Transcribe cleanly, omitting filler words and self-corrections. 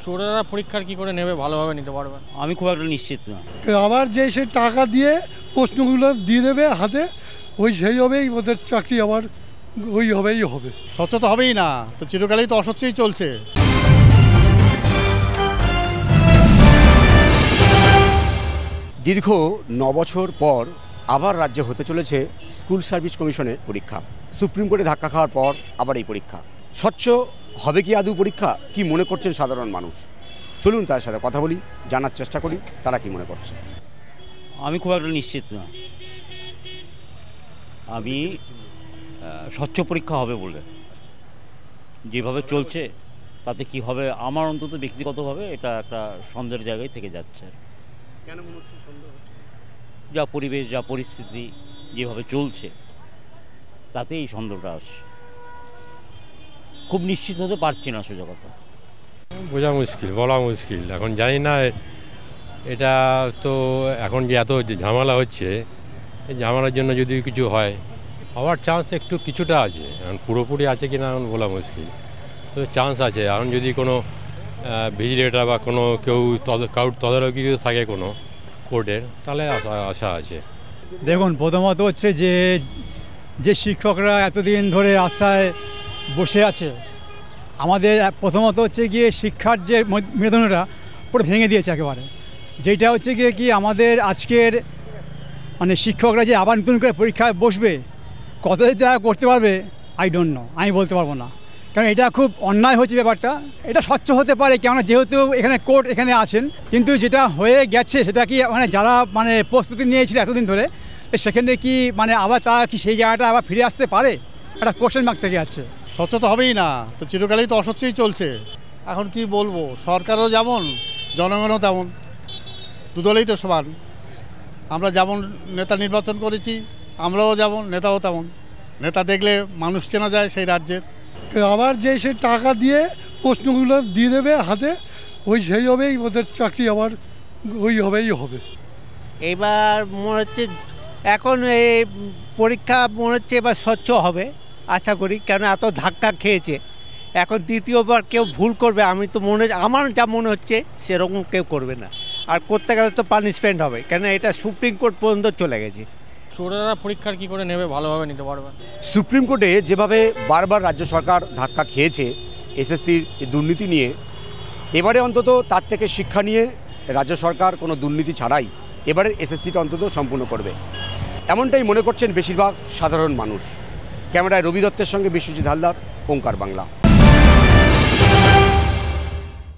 স্টুডেন্টরা পরীক্ষার কি করে নেবে, ভালোভাবে নিতে পারবে? আমি খুব একটা নিশ্চিত না। আবার যে সে টাকা দিয়ে প্রশ্নগুলো দিয়ে দেবে হাতে, ওই সেই হবেই ওদের চাকরি, আবার ওই হবেই হবে। স্বচ্ছ তো হবেই না, তো চিরকালই তো অস্বচ্ছই চলছে। দীর্ঘ 9 বছর পর আবার রাজ্যে হতে চলেছে স্কুল সার্ভিস কমিশনের পরীক্ষা। সুপ্রিম কোর্টে ধাক্কা খাওয়ার পর আবার এই পরীক্ষা। স্বচ্ছ হবে কি আদৌ পরীক্ষা? কি মনে করছেন সাধারণ মানুষ? চলুন তার সাথে কথা বলি, জানার চেষ্টা করি তারা কি মনে করছে। আমি খুব একটা নিশ্চিত না। আমি স্বচ্ছ পরীক্ষা হবে বলে, যেভাবে চলছে তাতে কি হবে আমার অন্তত ব্যক্তিগতভাবে এটা একটা সন্দেহের জায়গায় থেকে যাচ্ছে। কেন মনে হচ্ছে সন্দেহ হচ্ছে? যা পরিবেশ, যা পরিস্থিতি যেভাবে চলছে তাতে এই সন্দেহটা আসছে। খুব নিশ্চিত হতে পারছি না, সোজা কথা। বোঝা মুশকিল, বলা মুশকিল। এখন জানি না, এটা তো এখন যে এত ঝামেলা হচ্ছে, এই ঝামেলার জন্য যদি কিছু হয় হওয়ার চান্স একটু কিছুটা আছে। এখন পুরোপুরি আছে কিনা এখন বলা মুশকিল, তো চান্স আছে। এখন যদি কোনো ভিজিলেটার বা কোনো কেউ কারোর তদারকি থাকে কোনো কোর্টের, তাহলে আশা আছে। দেখুন, প্রথমত হচ্ছে যে শিক্ষকরা এতদিন ধরে রাস্তায় বসে আছে, আমাদের প্রথমত হচ্ছে গিয়ে শিক্ষার যে মেরুদণ্ডটা পুরো ভেঙে দিয়েছে একেবারে। যেটা হচ্ছে গিয়ে কি আমাদের আজকের মানে শিক্ষকরা যে আবার নতুন করে পরীক্ষায় বসবে, কত তারা করতে পারবে আই ডোন্ট নো, আমি বলতে পারবো না। কারণ এটা খুব অন্যায় হচ্ছে ব্যাপারটা। এটা স্বচ্ছ হতে পারে, কেননা যেহেতু এখানে কোর্ট এখানে আছেন, কিন্তু যেটা হয়ে গেছে সেটা কি মানে যারা মানে প্রস্তুতি নিয়েছিল এতদিন ধরে, সেখানে কি মানে আবার তারা কি সেই জায়গাটা আবার ফিরে আসতে পারে? একটা কোশ্চেন মার্ক থেকে আছে। স্বচ্ছ তো হবেই না, তো চিরকালই তো অস্বচ্ছই চলছে। এখন কি বলবো, সরকারও যেমন জনগণও তেমন, দুদলেই তো সমান। আমরা যেমন নেতা নির্বাচন করেছি, আমরাও যেমন, নেতাও তেমন। নেতা দেখলে মানুষ চেনা যায় সেই রাজ্যের। আবার যে সে টাকা দিয়ে প্রশ্নগুলো দিয়ে দেবে হাতে, ওই সেই হবেই ওদের চাকরি, আবার ওই হবেই হবে। এবার মনে হচ্ছে এখন এই পরীক্ষা মনে হচ্ছে এবার স্বচ্ছ হবে আশা করি, কেন এত ধাক্কা খেয়েছে। এখন দ্বিতীয়বার কেউ ভুল করবে আমি তো আমার যা মনে হচ্ছে সেরকম কেউ করবে না, আর করতে গেলে তো পানিশমেন্ট হবে, কেন এটা সুপ্রিম কোর্ট পর্যন্ত চলে গেছে। স্টুডেন্টরা পরীক্ষার কি করে নেবে, ভালোভাবে নিতে পারবে? সুপ্রিম কোর্টে যেভাবে বারবার রাজ্য সরকার ধাক্কা খেয়েছে এসএসসির দুর্নীতি নিয়ে, এবারে অন্তত তার থেকে শিক্ষা নিয়ে রাজ্য সরকার কোনো দুর্নীতি ছাড়াই এবারের এসএসসিটা অন্তত সম্পূর্ণ করবে, এমনটাই মনে করছেন বেশিরভাগ সাধারণ মানুষ। ক্যামেরায় রবি দত্তের সঙ্গে বিশ্বজিৎ হালদার, ওঙ্কার বাংলা।